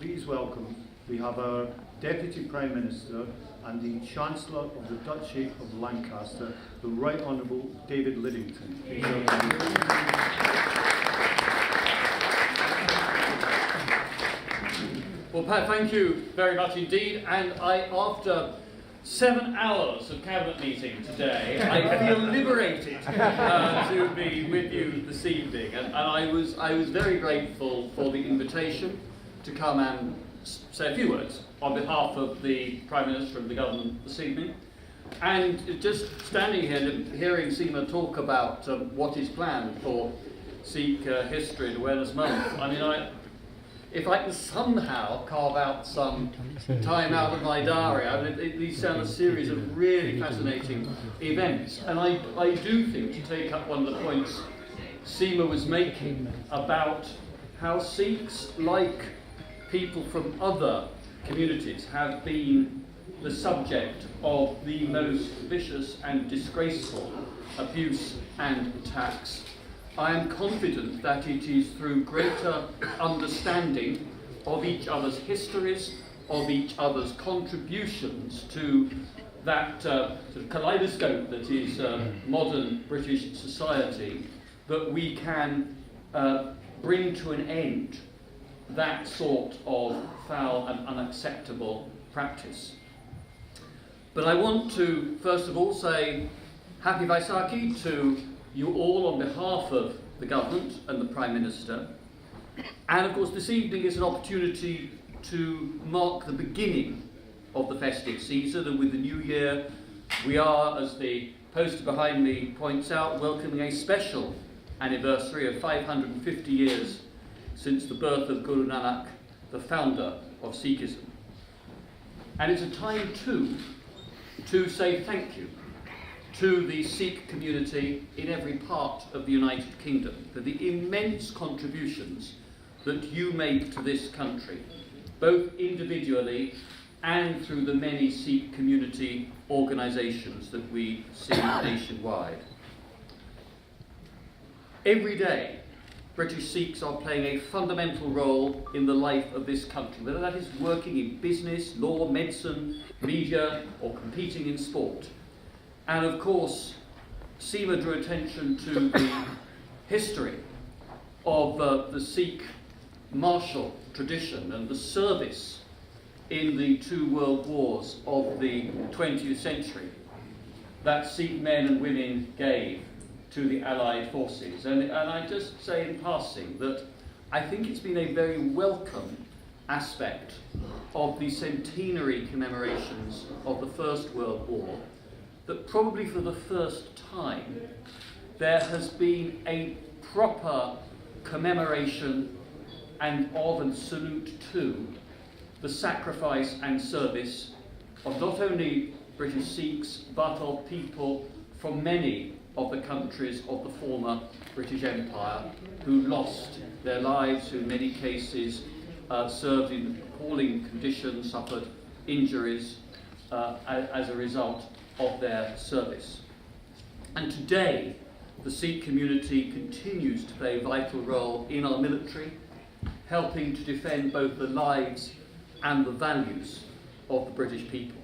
please welcome, we have our Deputy Prime Minister and the Chancellor of the Duchy of Lancaster, the Right Honourable David Liddington. Please welcome you. Well, Pat, thank you very much indeed. And after 7 hours of cabinet meeting today, I feel liberated to be with you this evening. And I was very grateful for the invitation to come and say a few words on behalf of the Prime Minister and the government this evening. And just standing here and hearing Seema talk about what is planned for Sikh History and Awareness Month, I mean, if I can somehow carve out some time out of my diary, I mean, these sound a series of really fascinating events. And I do think, to take up one of the points Seema was making about how Sikhs, like people from other communities, have been the subject of the most vicious and disgraceful abuse and attacks, I am confident that it is through greater understanding of each other's histories, of each other's contributions to that sort of kaleidoscope that is modern British society, that we can bring to an end that sort of foul and unacceptable practice. But I want to first of all say Happy Vaisakhi to you all on behalf of the government and the Prime Minister. And of course this evening is an opportunity to mark the beginning of the festive season, and with the new year we are, as the poster behind me points out, welcoming a special anniversary of 550 years since the birth of Guru Nanak, the founder of Sikhism. And it's a time too to say thank you to the Sikh community in every part of the United Kingdom for the immense contributions that you make to this country, both individually and through the many Sikh community organisations that we see nationwide. Every day, British Sikhs are playing a fundamental role in the life of this country, whether that is working in business, law, medicine, media, or competing in sport. And of course, Seema drew attention to the history of the Sikh martial tradition and the service in the two world wars of the 20th century that Sikh men and women gave to the Allied forces. And I just say in passing that I think it's been a very welcome aspect of the centenary commemorations of the First World War, that probably for the first time there has been a proper commemoration and salute to the sacrifice and service of not only British Sikhs but of people from many of the countries of the former British Empire who lost their lives, who in many cases served in appalling conditions, suffered injuries as a result of their service. And today, the Sikh community continues to play a vital role in our military, helping to defend both the lives and the values of the British people.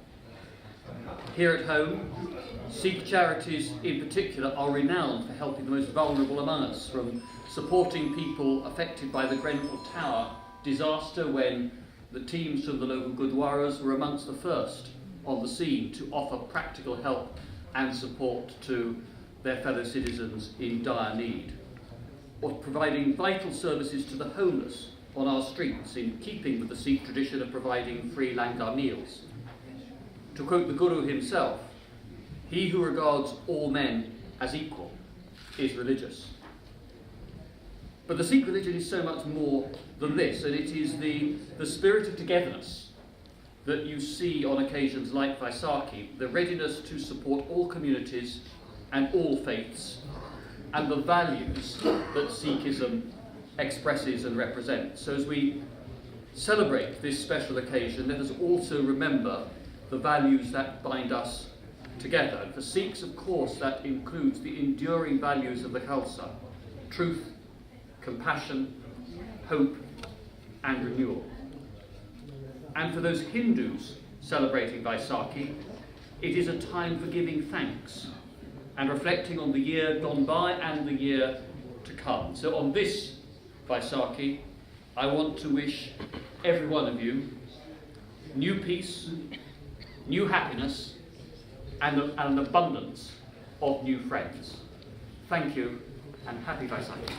Here at home, Sikh charities in particular are renowned for helping the most vulnerable among us, from supporting people affected by the Grenfell Tower disaster, when the teams from the local Gurdwaras were amongst the first on the scene to offer practical help and support to their fellow citizens in dire need, or providing vital services to the homeless on our streets, in keeping with the Sikh tradition of providing free langar meals. To quote the Guru himself, "He who regards all men as equal is religious." But the Sikh religion is so much more than this, and it is the spirit of togetherness that you see on occasions like Vaisakhi, the readiness to support all communities and all faiths, and the values that Sikhism expresses and represents. So as we celebrate this special occasion, let us also remember the values that bind us together. And for Sikhs, of course, that includes the enduring values of the Khalsa: truth, compassion, hope, and renewal. And for those Hindus celebrating Vaisakhi, it is a time for giving thanks and reflecting on the year gone by and the year to come. So on this Vaisakhi, I want to wish every one of you new peace, new happiness, and an abundance of new friends. Thank you, and happy Vaisakhi.